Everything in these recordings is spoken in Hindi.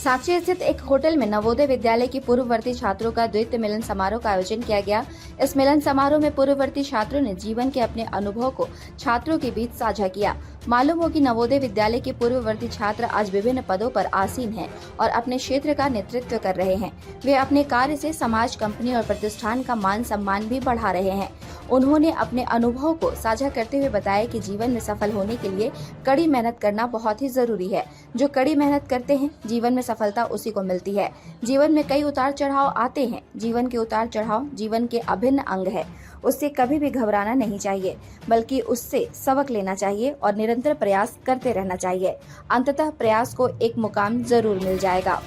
साक्षी स्थित एक होटल में नवोदय विद्यालय की पूर्ववर्ती छात्रों का द्वितीय मिलन समारोह का आयोजन किया गया। इस मिलन समारोह में पूर्ववर्ती छात्रों ने जीवन के अपने अनुभव को छात्रों के बीच साझा किया। मालूम हो कि नवोदय विद्यालय के पूर्ववर्ती छात्र आज विभिन्न पदों पर आसीन हैं और अपने क्षेत्र का नेतृत्व कर रहे हैं। वे अपने कार्य से समाज, कंपनी और प्रतिष्ठान का मान सम्मान भी बढ़ा रहे हैं। उन्होंने अपने अनुभव को साझा करते हुए बताया कि जीवन में सफल होने के लिए कड़ी मेहनत करना बहुत ही जरूरी है। जो कड़ी मेहनत करते हैं, जीवन में सफलता उसी को मिलती है। जीवन में कई उतार चढ़ाव आते हैं। जीवन के उतार चढ़ाव जीवन के अभिन्न अंग है। उससे कभी भी घबराना नहीं चाहिए, बल्कि उससे सबक लेना चाहिए और निरंतर प्रयास करते रहना चाहिए। अंततः प्रयास को एक मुकाम जरूर मिल जाएगा।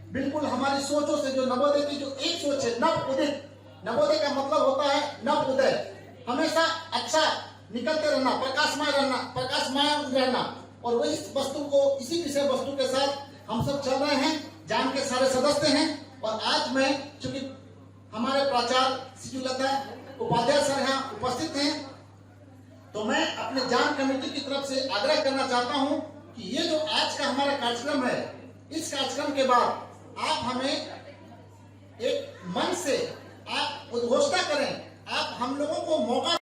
बिल्कुल हमारी सोचों से जो नवोदय की जो एक सोच है, नव उदित, नवोदय का मतलब होता है नव उदय, हमेशा अच्छा निकलते रहना, प्रकाशमय रहना। और वही वस्तु को, इसी विषय वस्तु के साथ हम सब चल रहे हैं। जान के सारे सदस्य हैं। और आज मैं, चूंकि हमारे प्राचार्य श्री लता उपाध्याय सर यहाँ उपस्थित हैं, तो मैं अपने जान कमेटी की तरफ से आग्रह करना चाहता हूँ कि ये जो आज का हमारा कार्यक्रम है, इस कार्यक्रम के बाद आप हमें एक मन से आप उद्घोषणा करें, आप हम लोगों को मौका